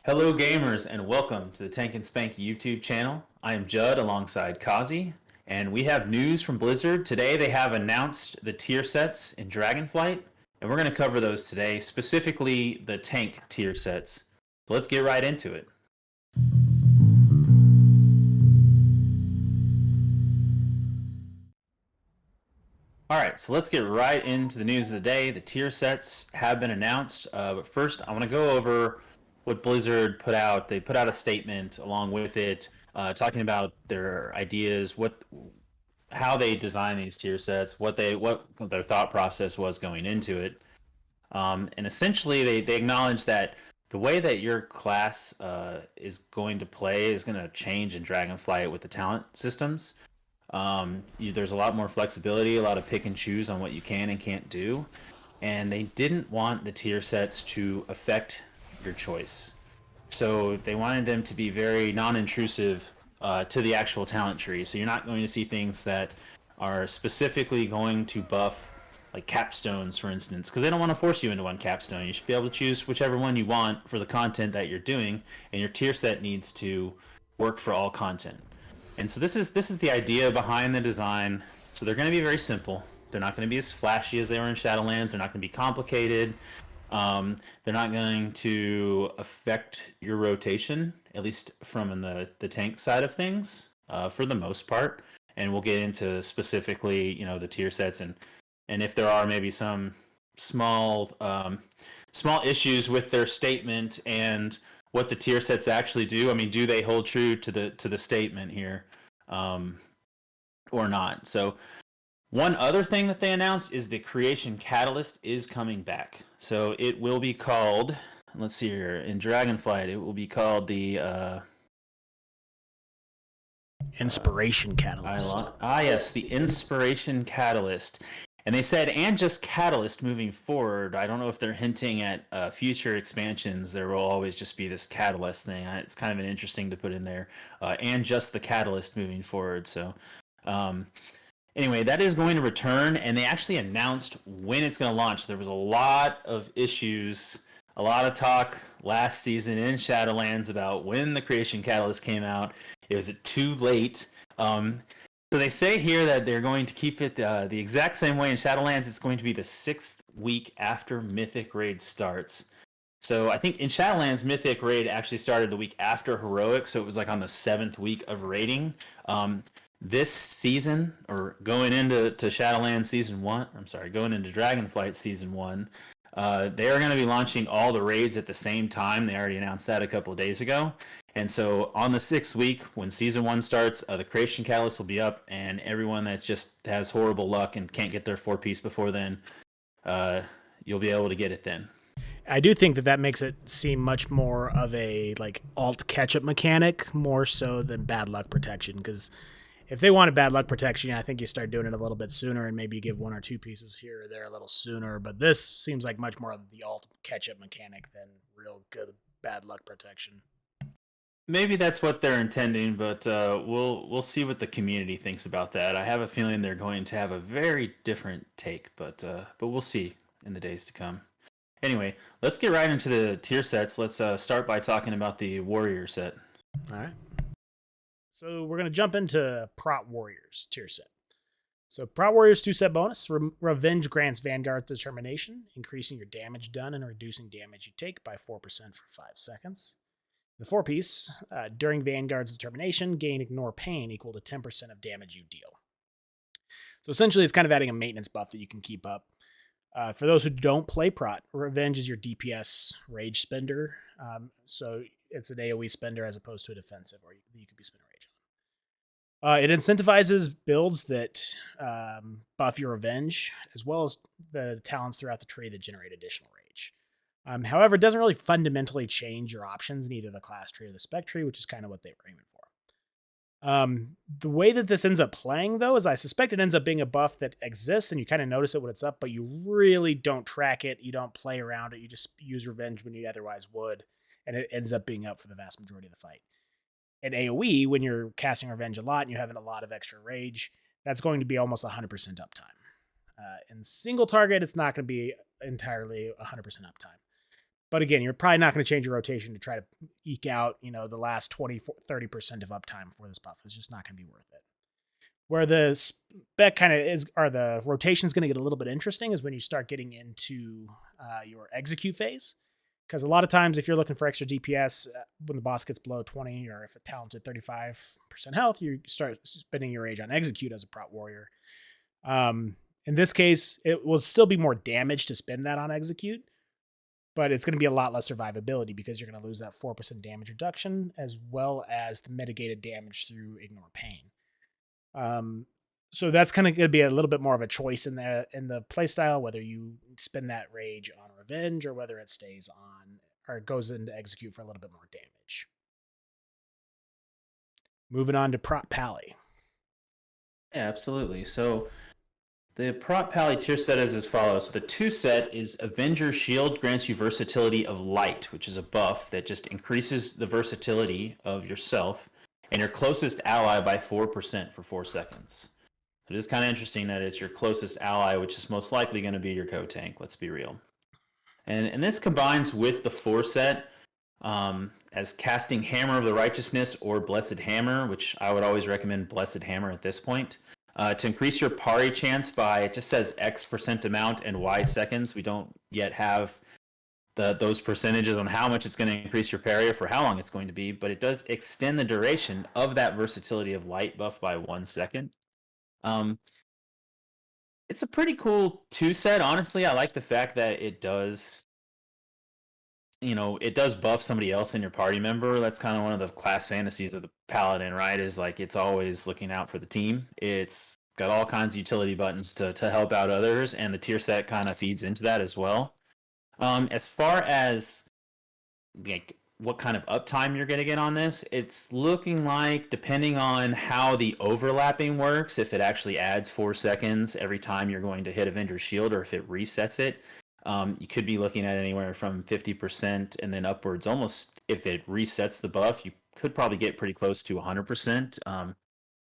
Hello, gamers, and welcome to the TankNSpank YouTube channel. I am Jud alongside Kazi, and we have news from Blizzard. Today, they have announced the tier sets in Dragonflight, and we're going to cover those today, specifically the tank tier sets. So let's get right into it. All right, so let's get right into the news of the day. The tier sets have been announced, but first, I want to go over what Blizzard put out. They put out a statement along with it, talking about their ideas, how they design these tier sets, what their thought process was going into it, and essentially they acknowledge that the way that your class is going to play is going to change in Dragonflight with the talent systems. There's a lot more flexibility, a lot of pick and choose on what you can and can't do, and they didn't want the tier sets to affect your choice. So they wanted them to be very non-intrusive to the actual talent tree. So you're not going to see things that are specifically going to buff, like capstones, for instance, because they don't want to force you into one capstone. You should be able to choose whichever one you want for the content that you're doing, and your tier set needs to work for all content. And so this is the idea behind the design. So they're going to be very simple. They're not going to be as flashy as they were in Shadowlands. They're not going to be complicated. They're not going to affect your rotation, at least from the tank side of things, for the most part. And we'll get into specifically, the tier sets and if there are maybe some small small issues with their statement and what the tier sets actually do. I mean, do they hold true to the statement here, um, or not? So one other thing that they announced is the Creation Catalyst is coming back. So it will be called, let's see here, in Dragonflight, it will be called the Inspiration Catalyst. yes, the Inspiration Catalyst. And they said, and just Catalyst moving forward. I don't know if they're hinting at future expansions. There will always just be this Catalyst thing. It's kind of an interesting to put in there. And just the Catalyst moving forward. So, anyway, that is going to return, and they actually announced when it's going to launch. There was a lot of issues, a lot of talk last season in Shadowlands about when the Creation Catalyst came out. It was too late. So they say here that they're going to keep it the exact same way in Shadowlands. It's going to be the 6th week after Mythic Raid starts. So I think in Shadowlands, Mythic Raid actually started the week after Heroic, so it was like on the 7th week of raiding. This season, or going into Shadowlands Season 1, I'm sorry, going into Dragonflight Season 1, they are going to be launching all the raids at the same time. They already announced that a couple of days ago. And so on the 6th week, when Season 1 starts, the Creation Catalyst will be up, and everyone that just has horrible luck and can't get their 4-piece before then, you'll be able to get it then. I do think that makes it seem much more of a alt catch-up mechanic more so than bad luck protection, because if they wanted bad luck protection, I think you start doing it a little bit sooner and maybe you give 1 or 2 pieces here or there a little sooner. But this seems like much more of the alt catch-up mechanic than real good bad luck protection. Maybe that's what they're intending, but we'll see what the community thinks about that. I have a feeling they're going to have a very different take, but we'll see in the days to come. Anyway, let's get right into the tier sets. Let's start by talking about the Warrior set. All right. So we're going to jump into Prot Warriors tier set. So Prot Warriors 2-set bonus. Revenge grants Vanguard's determination, increasing your damage done and reducing damage you take by 4% for 5 seconds. The 4-piece, during Vanguard's determination, gain Ignore Pain equal to 10% of damage you deal. So essentially, it's kind of adding a maintenance buff that you can keep up. For those who don't play Prot, Revenge is your DPS rage spender. So it's an AoE spender as opposed to a defensive, or you could be spending rage on. It incentivizes builds that buff your revenge, as well as the talents throughout the tree that generate additional rage. However, it doesn't really fundamentally change your options in either the class tree or the spec tree, which is kind of what they were aiming for. The way that this ends up playing, though, is I suspect it ends up being a buff that exists and you kind of notice it when it's up, but you really don't track it. You don't play around it. You just use revenge when you otherwise would, and it ends up being up for the vast majority of the fight. In AoE, when you're casting revenge a lot and you're having a lot of extra rage, that's going to be almost 100% uptime. In single target, it's not going to be entirely 100% uptime. But again, you're probably not going to change your rotation to try to eke out, the last 20-30% of uptime for this buff. It's just not going to be worth it. Where the spec kind of is, or the rotation is going to get a little bit interesting is when you start getting into your execute phase. Because a lot of times, if you're looking for extra DPS when the boss gets below 20, or if a talent's at 35% health, you start spending your rage on execute as a Prot Warrior. In this case, it will still be more damage to spend that on execute, but it's going to be a lot less survivability because you're going to lose that 4% damage reduction as well as the mitigated damage through ignore pain. So that's kind of going to be a little bit more of a choice in the playstyle, whether you spend that rage on revenge or whether it stays on or goes into execute for a little bit more damage. Moving on to Prot Pally. Yeah, absolutely. So the Prot Pally tier set is as follows. So the 2 set is Avenger Shield, grants you versatility of light, which is a buff that just increases the versatility of yourself and your closest ally by 4% for 4 seconds. It is kind of interesting that it's your closest ally, which is most likely going to be your co-tank, let's be real. And this combines with the 4 set as casting Hammer of the Righteousness or Blessed Hammer, which I would always recommend Blessed Hammer at this point, to increase your parry chance by, it just says X% amount and Y seconds. We don't yet have those percentages on how much it's going to increase your parry or for how long it's going to be, but it does extend the duration of that versatility of light buff by 1 second. It's a pretty cool 2 set. Honestly, I like the fact that it does buff somebody else in your party member. That's kind of one of the class fantasies of the Paladin, right? Is like it's always looking out for the team. It's got all kinds of utility buttons to help out others, and the tier set kind of feeds into that as well. As far as what kind of uptime you're going to get on this, it's looking like, depending on how the overlapping works, if it actually adds 4 seconds every time you're going to hit Avenger Shield, or if it resets it, you could be looking at anywhere from 50% and then upwards. Almost, if it resets the buff, you could probably get pretty close to 100%.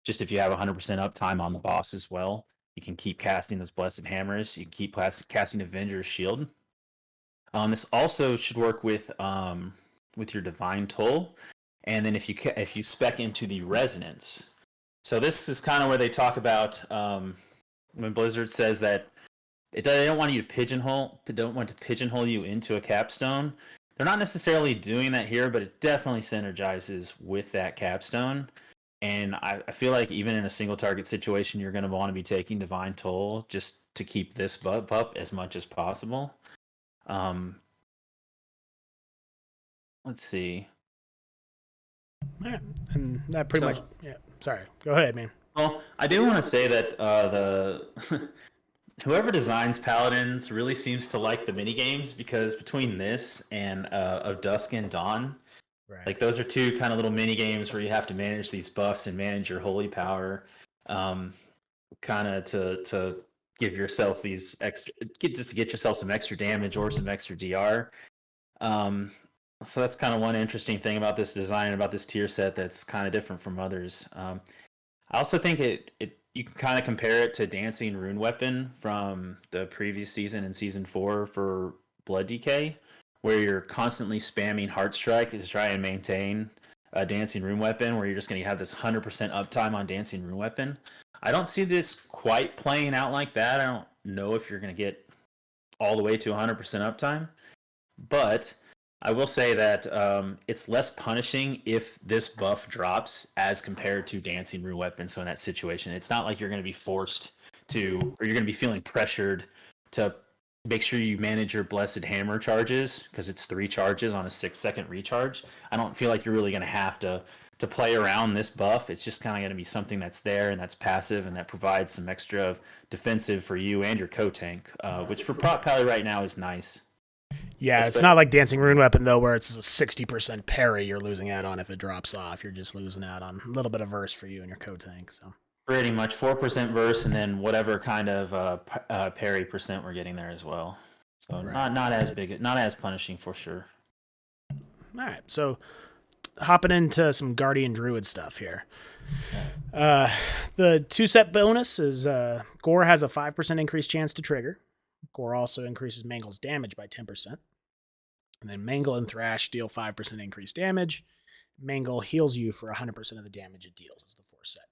Just if you have 100% uptime on the boss as well, you can keep casting those Blessed Hammers. You can keep casting Avenger Shield. This also should work with your Divine Toll, and then if you spec into the Resonance. So this is kind of where they talk about when Blizzard says that they don't want you to pigeonhole you into a capstone. They're not necessarily doing that here, but it definitely synergizes with that capstone. And I feel like even in a single target situation, you're going to want to be taking Divine Toll just to keep this buff up as much as possible. Let's see. Yeah, and that pretty much. Yeah, sorry. Go ahead, man. Well, I do want to say that the whoever designs Paladins really seems to like the mini games, because between this and of Dusk and Dawn, right, like those are 2 kind of little mini games where you have to manage these buffs and manage your holy power, kind of to give yourself these extra, just to get yourself some extra damage or some extra DR. So that's kind of one interesting thing about this design, about this tier set that's kind of different from others. I also think you can kind of compare it to Dancing Rune Weapon from the previous season in Season 4 for Blood Decay, where you're constantly spamming Heart Strike to try and maintain a Dancing Rune Weapon, where you're just going to have this 100% uptime on Dancing Rune Weapon. I don't see this quite playing out like that. I don't know if you're going to get all the way to 100% uptime, but I will say that it's less punishing if this buff drops as compared to Dancing Rune Weapon. So in that situation, it's not like you're going to be forced to, or you're going to be feeling pressured to make sure you manage your Blessed Hammer charges, because it's 3 charges on a 6-second recharge. I don't feel like you're really going to have to play around this buff. It's just kind of going to be something that's there and that's passive and that provides some extra defensive for you and your co-tank, which for Prot Pally right now is nice. Yeah, it's not like Dancing Rune Weapon, though, where it's a 60% parry you're losing out on if it drops off. You're just losing out on a little bit of verse for you and your co-tank. So pretty much 4% verse, and then whatever kind of parry percent we're getting there as well. So right. not as big, not as punishing for sure. All right, so hopping into some Guardian Druid stuff here. The 2-set bonus is Gore has a 5% increased chance to trigger. Gore also increases Mangle's damage by 10%. And then Mangle and Thrash deal 5% increased damage. Mangle heals you for 100% of the damage it deals is the 4 set.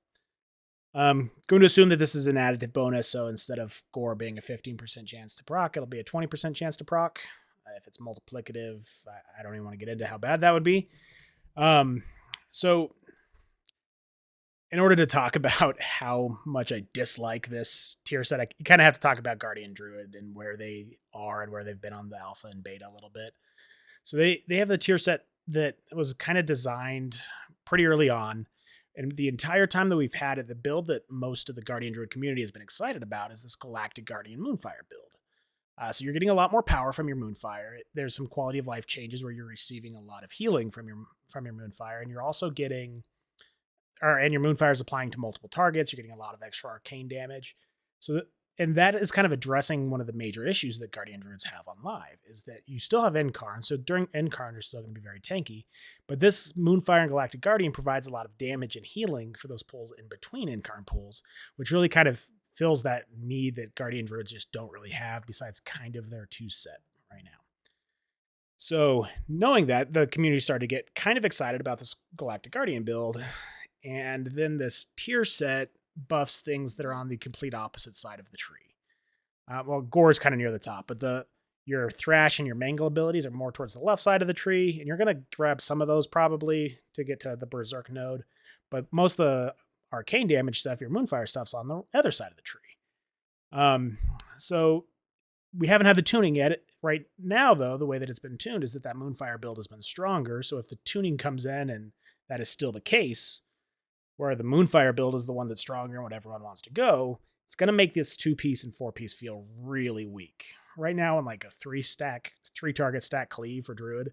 Going to assume that this is an additive bonus, so instead of Gore being a 15% chance to proc, it'll be a 20% chance to proc. If it's multiplicative, I don't even want to get into how bad that would be. So in order to talk about how much I dislike this tier set, you kind of have to talk about Guardian Druid and where they are and where they've been on the alpha and beta a little bit. So they have the tier set that was kind of designed pretty early on. And the entire time that we've had it, the build that most of the Guardian Druid community has been excited about is this Galactic Guardian Moonfire build. So you're getting a lot more power from your Moonfire. There's some quality of life changes where you're receiving a lot of healing from your Moonfire, and you're also getting, and your Moonfire is applying to multiple targets. You're getting a lot of extra arcane damage. And that is kind of addressing one of the major issues that Guardian Druids have on live, is that you still have Incarn. So during Incarn, you're still going to be very tanky. But this Moonfire and Galactic Guardian provides a lot of damage and healing for those pulls in between Incarn pulls, which really kind of fills that need that Guardian Druids just don't really have, besides kind of their 2 set right now. So knowing that, the community started to get kind of excited about this Galactic Guardian build. And then this tier set buffs things that are on the complete opposite side of the tree. Well, Gore is kind of near the top, but your Thrash and your Mangle abilities are more towards the left side of the tree, and you're going to grab some of those probably to get to the Berserk node, but most of the arcane damage stuff, your Moonfire stuff's on the other side of the tree. So we haven't had the tuning yet. Right now, though, the way that it's been tuned is that Moonfire build has been stronger, so if the tuning comes in and that is still the case, where the Moonfire build is the one that's stronger and what everyone wants to go, it's going to make this 2-piece and 4-piece feel really weak. Right now, in like a 3-target stack cleave for Druid,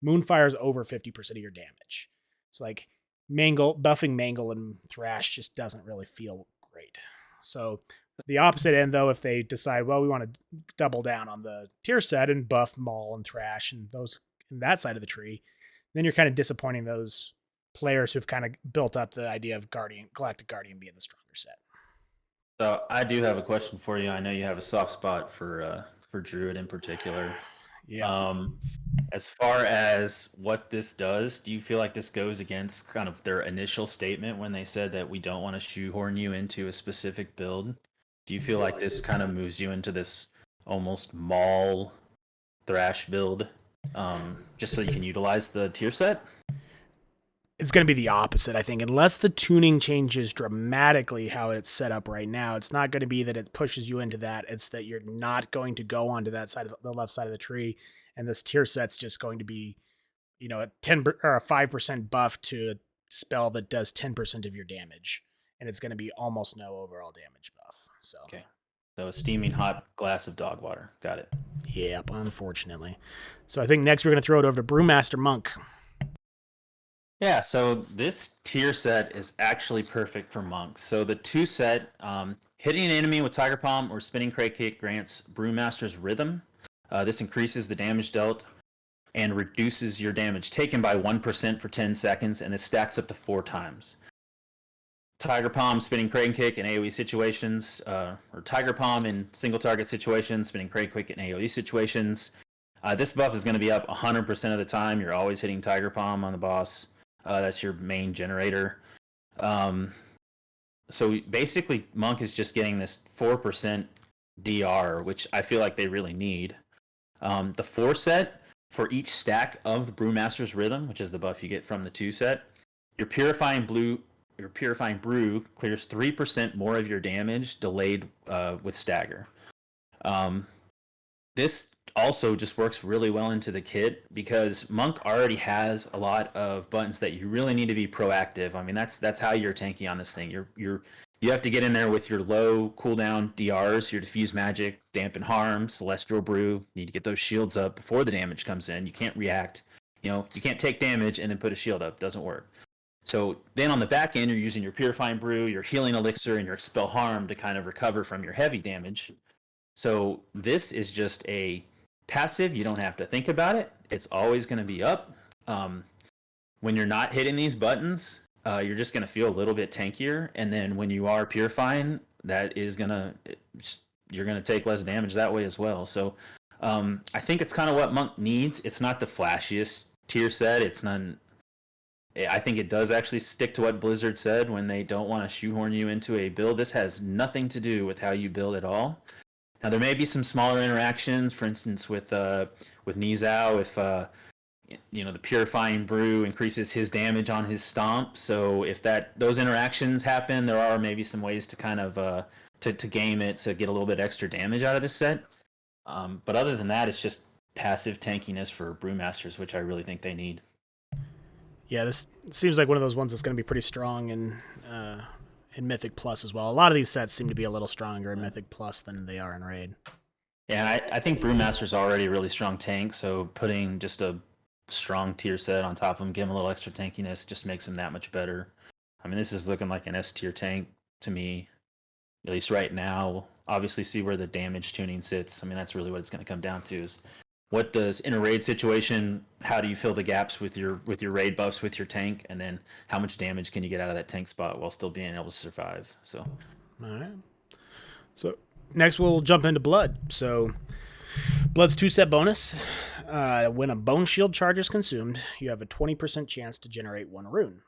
Moonfire is over 50% of your damage. It's like buffing Mangle and Thrash just doesn't really feel great. So the opposite end, though, if they decide, well, we want to double down on the tier set and buff Maul and Thrash and those in that side of the tree, then you're kind of disappointing those players who've kind of built up the idea of Galactic Guardian being the stronger set. So I do have a question for you. I know you have a soft spot for Druid in particular. Yeah. As far as what this does, do you feel like this goes against kind of their initial statement when they said that we don't want to shoehorn you into a specific build? Do you feel like this kind of moves you into this almost Maul Thrash build, just so you can utilize the tier set? It's going to be the opposite, I think. Unless the tuning changes dramatically how it's set up right now, it's not going to be that it pushes you into that. It's that you're not going to go onto that side of the left side of the tree, and this tier set's just going to be, a 10 or a 5% buff to a spell that does 10% of your damage, and it's going to be almost no overall damage buff. So okay, so a steaming hot glass of dog water. Got it. Yep, unfortunately. So I think next we're going to throw it over to Brewmaster Monk. Yeah, so this tier set is actually perfect for monks. So the 2 set, hitting an enemy with Tiger Palm or Spinning Crate Kick grants Brewmaster's Rhythm. This increases the damage dealt and reduces your damage taken by 1% for 10 seconds, and this stacks up to 4 times. Tiger Palm, Spinning Crate Kick in AoE situations, or Tiger Palm in single target situations, Spinning Crate Kick in AoE situations. This buff is going to be up 100% of the time. You're always hitting Tiger Palm on the boss. That's your main generator. So basically, Monk is just getting this 4% DR, which I feel like they really need. The 4 set, for each stack of the Brewmaster's Rhythm, which is the buff you get from the 2 set, your Purifying Brew clears 3% more of your damage delayed with stagger. This also just works really well into the kit because Monk already has a lot of buttons that you really need to be proactive. I mean, that's how you're tanky on this thing. You have to get in there with your low cooldown DRs, your Diffuse Magic, Dampen Harm, Celestial Brew. You need to get those shields up before the damage comes in. You can't react. You can't take damage and then put a shield up. Doesn't work. So then on the back end, you're using your Purifying Brew, your Healing Elixir, and your Expel Harm to kind of recover from your heavy damage. So this is just a passive. You don't have to think about it. It's always going to be up. When you're not hitting these buttons, you're just going to feel a little bit tankier. And then when you are purifying, you're going to take less damage that way as well. So I think it's kind of what Monk needs. It's not the flashiest tier set. It's none. I think it does actually stick to what Blizzard said when they don't want to shoehorn you into a build. This has nothing to do with how you build at all. Now there may be some smaller interactions, for instance, with Nizao, if the purifying brew increases his damage on his stomp. So if those interactions happen, there are maybe some ways to kind of to game it to get a little bit extra damage out of this set. But other than that, it's just passive tankiness for brewmasters, which I really think they need. Yeah, this seems like one of those ones that's going to be pretty strong in Mythic Plus as well. A lot of these sets seem to be a little stronger in Mythic Plus than they are in Raid. Yeah, I think Brewmaster's already a really strong tank, so putting just a strong tier set on top of him, give him a little extra tankiness, just makes him that much better. I mean, this is looking like an S tier tank to me, at least right now. We'll obviously see where the damage tuning sits. I mean, that's really what it's going to come down to is what does in a raid situation, how do you fill the gaps with your raid buffs with your tank, and then how much damage can you get out of that tank spot while still being able to survive? So, all right. So next we'll jump into Blood. So Blood's 2-set bonus. When a Bone Shield charge is consumed, you have a 20% chance to generate 1 rune.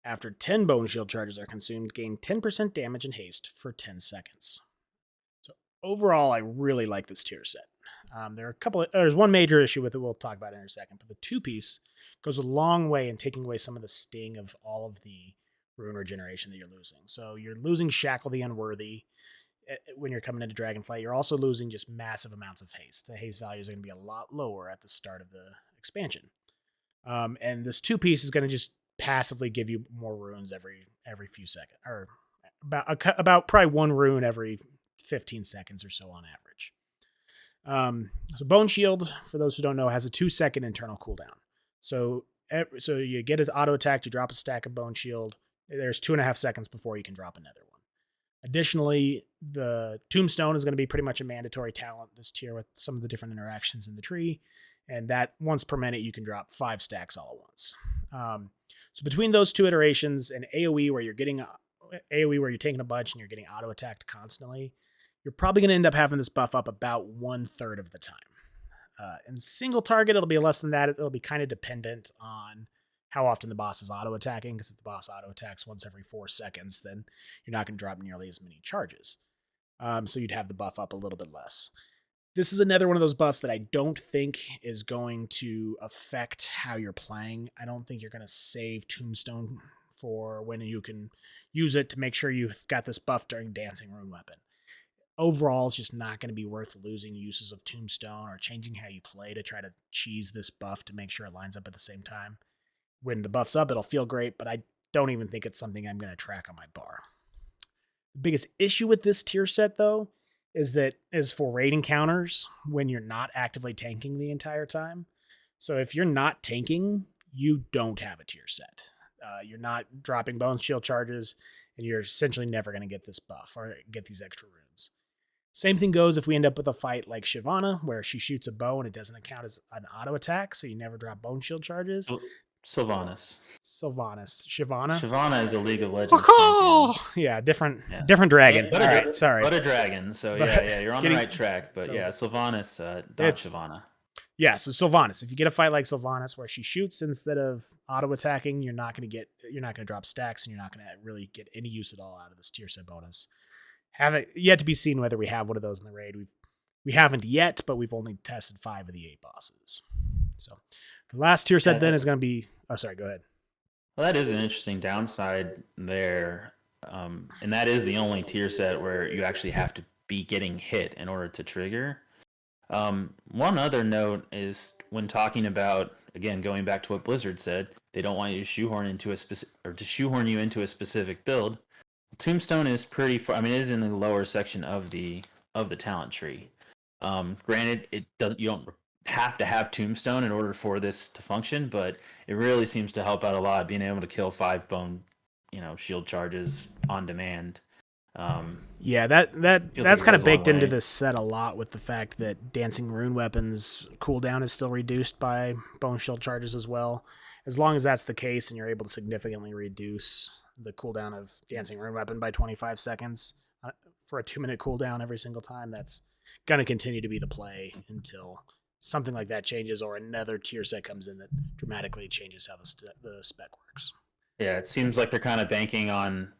After 10 Bone Shield charges are consumed, gain 10% damage and haste for 10 seconds. So overall, I really like this tier set. There's one major issue with it we'll talk about in a second, but the 2-piece goes a long way in taking away some of the sting of all of the rune regeneration that you're losing. So you're losing Shackle the Unworthy when you're coming into Dragonflight. You're also losing just massive amounts of haste. The haste values are going to be a lot lower at the start of the expansion. And this 2-piece is going to just passively give you more runes every few seconds, or about probably 1 rune every 15 seconds or so on average. So Bone Shield, for those who don't know, has a 2-second internal cooldown. So you get it auto attacked, you drop a stack of Bone Shield. There's 2.5 seconds before you can drop another one. Additionally, the Tombstone is going to be pretty much a mandatory talent this tier with some of the different interactions in the tree. And that once per minute, you can drop 5 stacks all at once. So between those 2 iterations and AoE where you're taking a bunch and you're getting auto attacked constantly, you're probably going to end up having this buff up about 1/3 of the time. In single target, it'll be less than that. It'll be kind of dependent on how often the boss is auto attacking, because if the boss auto attacks once every 4 seconds, then you're not going to drop nearly as many charges. So you'd have the buff up a little bit less. This is another one of those buffs that I don't think is going to affect how you're playing. I don't think you're going to save Tombstone for when you can use it to make sure you've got this buff during Dancing Rune Weapon. Overall, it's just not going to be worth losing uses of Tombstone or changing how you play to try to cheese this buff to make sure it lines up at the same time. When the buff's up, it'll feel great, but I don't even think it's something I'm going to track on my bar. The biggest issue with this tier set, though, is for raid encounters when you're not actively tanking the entire time. So if you're not tanking, you don't have a tier set. You're not dropping Bone Shield charges, and you're essentially never going to get this buff or get these extra runes. Same thing goes if we end up with a fight like Shyvana, where she shoots a bow and it doesn't count as an auto attack, so you never drop Bone Shield charges. Sylvanas. Shyvana is a League of Legends champion. Yeah, different dragon. But, All right, sorry. But a dragon, so yeah, you're on the right track. But Sylvanas, not Shyvana. Yeah, so Sylvanas. If you get a fight like Sylvanas where she shoots instead of auto attacking, you're not going to drop stacks, and you're not going to really get any use at all out of this tier set bonus. Haven't yet to be seen whether we have one of those in the raid. We haven't yet, but we've only tested 5 of the 8 bosses. So the last tier set then is going to be. Oh, sorry. Go ahead. Well, that is an interesting downside there, and that is the only tier set where you actually have to be getting hit in order to trigger. One other note is when talking about, again, going back to what Blizzard said, they don't want you to shoehorn you into a specific build. Tombstone is pretty far. I mean, it is in the lower section of the talent tree. Granted, you don't have to have Tombstone in order for this to function, but it really seems to help out a lot, being able to kill 5 bone, shield charges on demand. That's kind of baked into this set a lot, with the fact that Dancing Rune Weapons cooldown is still reduced by Bone Shield charges as well. As long as that's the case and you're able to significantly reduce the cooldown of Dancing Rune Weapon by 25 seconds for a 2-minute cooldown every single time, that's going to continue to be the play until something like that changes or another tier set comes in that dramatically changes how the spec works. Yeah, it seems like they're kind of banking on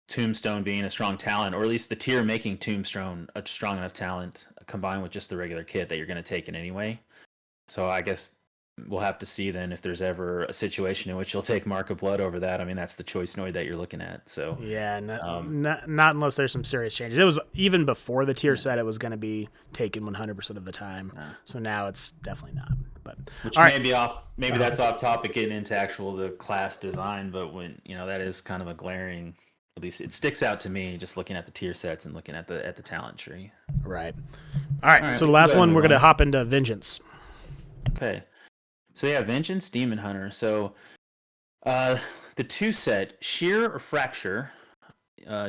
Tombstone being a strong talent, or at least the tier making Tombstone a strong enough talent combined with just the regular kit that you're going to take it anyway. So I guess we'll have to see then if there's ever a situation in which you'll take Mark of Blood over that. I mean, that's the choice noid that you're looking at. So yeah, not unless there's some serious changes. It was even before the tier set, it was going to be taken 100% of the time. So now it's definitely not. But which may be off. Maybe that's off topic getting into actual the class design. But when that is kind of a glaring. At least it sticks out to me just looking at the tier sets and looking at the talent tree. Right. All right. So the last one, we're going to hop into Vengeance. Okay. So yeah, Vengeance Demon Hunter. So the 2 set, Shear or Fracture,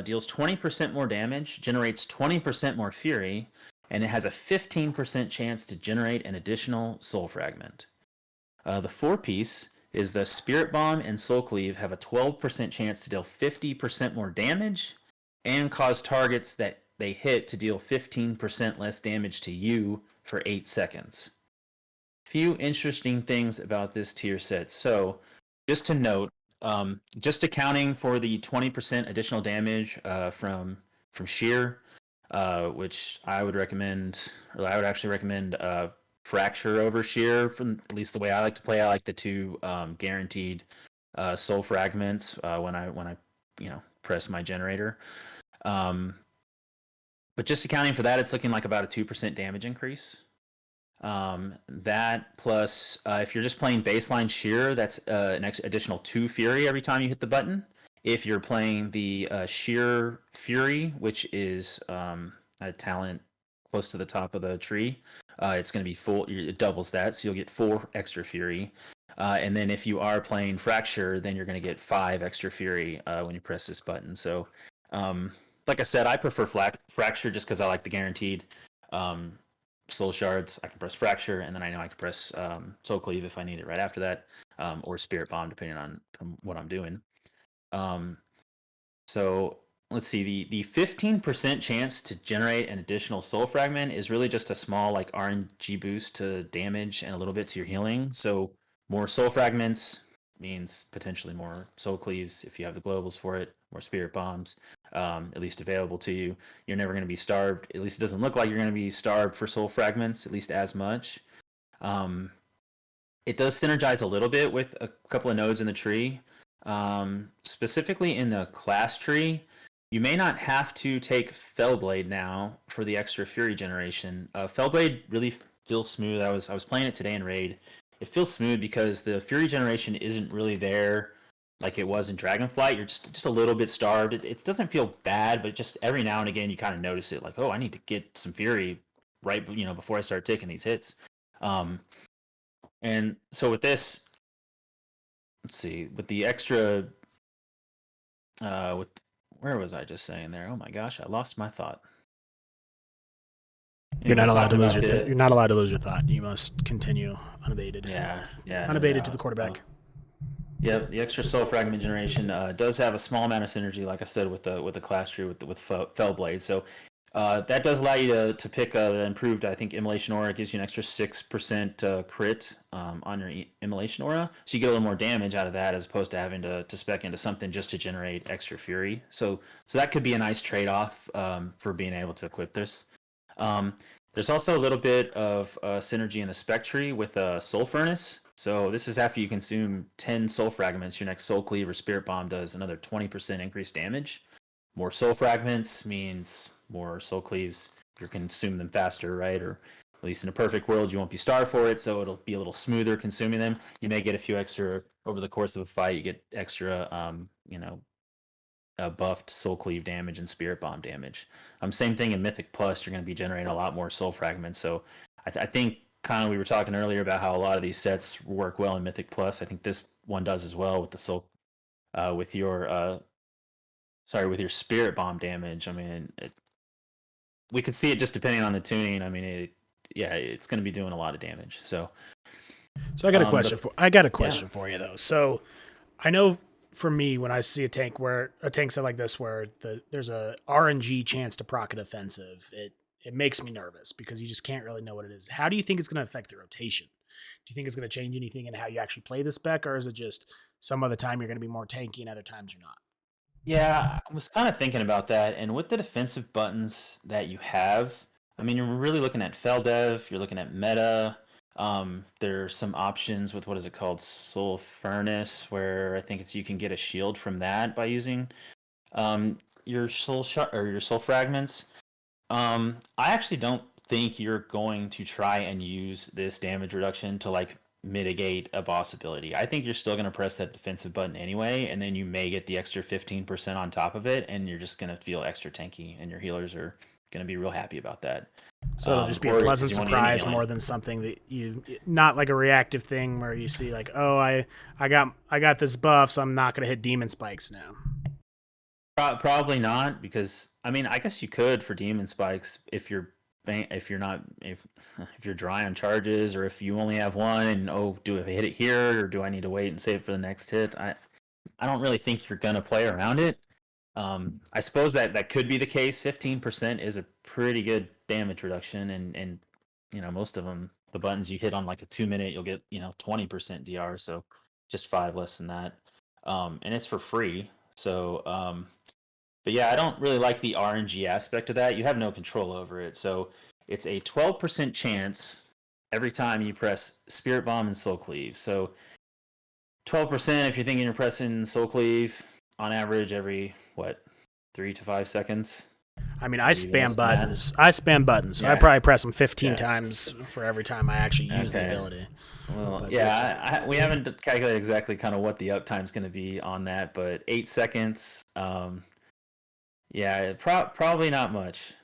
deals 20% more damage, generates 20% more Fury, and it has a 15% chance to generate an additional Soul Fragment. The 4-piece is the Spirit Bomb and Soul Cleave have a 12% chance to deal 50% more damage and cause targets that they hit to deal 15% less damage to you for 8 seconds. Few interesting things about this tier set. So, just to note, just accounting for the 20% additional damage from Shear, which I would recommend, or I would actually recommend Fracture over Shear. From at least the way I like to play, I like the 2 guaranteed soul fragments when I press my generator. But just accounting for that, it's looking like about a 2% damage increase. That plus if you're just playing baseline Shear, that's an additional 2 Fury every time you hit the button. If you're playing the Shear Fury, which is a talent close to the top of the tree, it's going to be full. It doubles that, so you'll get 4 extra Fury. And then if you are playing Fracture, then you're going to get 5 extra Fury when you press this button. So, like I said, I prefer Fracture just because I like the guaranteed Soul Shards. I can press Fracture, and then I know I can press Soul Cleave if I need it right after that, or Spirit Bomb, depending on what I'm doing. So let's see, the 15% chance to generate an additional Soul Fragment is really just a small like RNG boost to damage and a little bit to your healing. So more Soul Fragments means potentially more Soul Cleaves if you have the globals for it, more Spirit Bombs, at least available to you. You're never going to be starved. At least it doesn't look like you're going to be starved for Soul Fragments, at least as much. It does synergize a little bit with a couple of nodes in the tree. Specifically in the class tree, you may not have to take Fellblade now for the extra Fury generation. Fellblade really feels smooth. I was playing it today in Raid. It feels smooth because the Fury generation isn't really there like it was in Dragonflight. You're just a little bit starved. It doesn't feel bad, but just every now and again you kind of notice it. Like, oh, I need to get some Fury right, before I start taking these hits. And so with this, let's see, with the extra, where was I just saying there? Oh my gosh, I lost my thought. You're not allowed to lose your. You're not allowed to lose your thought. You must continue unabated. Yeah. Unabated to the quarterback. Yeah, the extra Soul Fragment generation does have a small amount of synergy, like I said, with the class tree with Fellblade. So that does allow you to pick an improved, I think, Immolation Aura. It gives you an extra 6% crit on your Immolation Aura. So you get a little more damage out of that as opposed to having to spec into something just to generate extra Fury. So that could be a nice trade-off for being able to equip this. There's also a little bit of synergy in the spec tree with Soul Furnace. So this is after you consume 10 Soul Fragments. Your next Soul Cleave or Spirit Bomb does another 20% increased damage. More Soul Fragments means more Soul Cleaves. You consume them faster, right? Or at least in a perfect world, you won't be starved for it, so it'll be a little smoother consuming them. You may get a few extra over the course of a fight. You get extra, buffed Soul Cleave damage and Spirit Bomb damage. Same thing in Mythic Plus. You're going to be generating a lot more Soul Fragments. So I think kind of we were talking earlier about how a lot of these sets work well in Mythic Plus. I think this one does as well with the Soul, with your Spirit Bomb damage. I mean, we could see it just depending on the tuning. I mean, it's going to be doing a lot of damage. So I got a question for you though. So I know for me, when I see a tank set like this, where there's a RNG chance to proc an offensive, it makes me nervous because you just can't really know what it is. How do you think it's going to affect the rotation? Do you think it's going to change anything in how you actually play the spec, or is it just some other time you're going to be more tanky and other times you're not? Yeah, I was kind of thinking about that, and with the defensive buttons that you have, I mean, you're really looking at Feldev, you're looking at meta. There's some options with what is it called, Soul Furnace, where I think it's you can get a shield from that by using your soul shot or your soul fragments. I actually don't think you're going to try and use this damage reduction to like mitigate a boss ability. I think you're still going to press that defensive button anyway, and then you may get the extra 15% on top of it, and you're just going to feel extra tanky, and your healers are going to be real happy about that. So it'll just be a pleasant surprise more than something that you, not like a reactive thing where you see like, oh, I got this buff, so I'm not going to hit demon spikes now. Probably not, because I mean, I guess you could for demon spikes if you're dry on charges, or if you only have one, and do I hit it here, or do I need to wait and save for the next hit? I don't really think you're gonna play around it. I suppose that could be the case. 15% is a pretty good damage reduction, and most of them, the buttons you hit on like a 2-minute, you'll get 20% DR, so just 5 less than that, and it's for free. So but yeah, I don't really like the RNG aspect of that. You have no control over it. So it's a 12% chance every time you press Spirit Bomb and Soul Cleave. So 12%, if you're thinking you're pressing Soul Cleave on average every, 3 to 5 seconds? I mean, I spam buttons. So I probably press them 15 times for every time I actually use the ability. Well, yeah, we haven't calculated exactly kind of what the uptime's going to be on that, but 8 seconds... yeah, probably not much.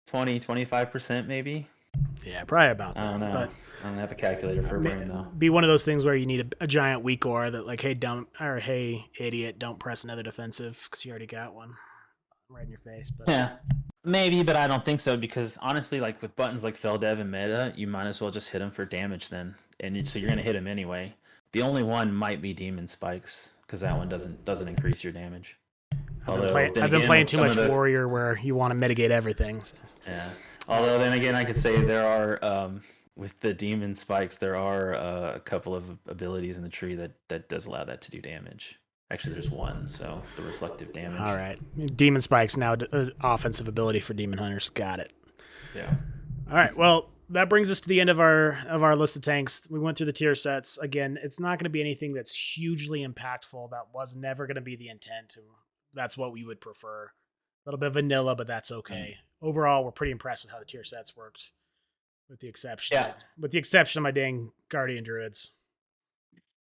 25% maybe? Yeah, probably about that. I don't know. But I don't have a calculator for a brain, though. Be one of those things where you need a giant weak ore that like, hey, idiot, don't press another defensive because you already got one right in your face. But yeah, maybe, but I don't think so, because honestly, like with buttons like Feldev and Meta, you might as well just hit them for damage then. So you're going to hit them anyway. The only one might be Demon Spikes, because that one doesn't increase your damage. I've been playing too much Warrior where you want to mitigate everything. So. Yeah. Although then again, I could say there are with the Demon Spikes, there are a couple of abilities in the tree that does allow that to do damage. Actually, there's one, so the reflective damage. All right, Demon Spikes now offensive ability for Demon Hunters. Got it. Yeah. All right. Well, that brings us to the end of our list of tanks. We went through the tier sets. Again, it's not going to be anything that's hugely impactful. That was never going to be the intent. That's what we would prefer. A little bit of vanilla, but that's okay. Overall, we're pretty impressed with how the tier sets worked, with the exception of my dang Guardian Druids.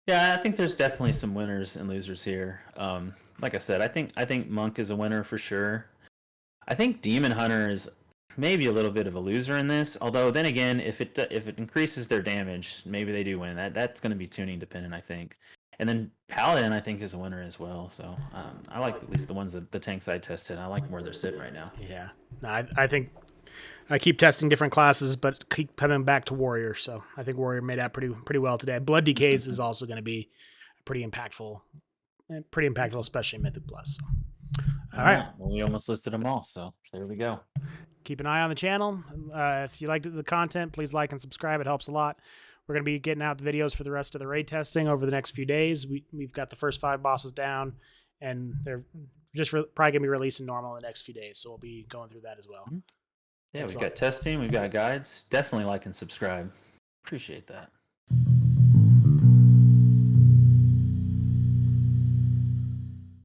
Yeah, I think there's definitely some winners and losers here. Like I said, I think Monk is a winner for sure. I think Demon Hunter is maybe a little bit of a loser in this. Although then again, if it increases their damage, maybe they do win. That's going to be tuning dependent, I think. And then Paladin, I think, is a winner as well. So I like at least the ones that the tanks I tested. I like where they're sitting right now. Yeah, no, I think I keep testing different classes, but keep coming back to Warrior. So I think Warrior made out pretty well today. Blood Decays is also going to be pretty impactful, especially Mythic Plus. So. All right. Well, we almost listed them all, so there we go. Keep an eye on the channel. If you liked the content, please like and subscribe. It helps a lot. We're going to be getting out the videos for the rest of the raid testing over the next few days. We've got the first 5 bosses down, and they're just probably going to be releasing normal in the next few days. So we'll be going through that as well. Yeah, we've got testing. We've got guides. Definitely like and subscribe. Appreciate that.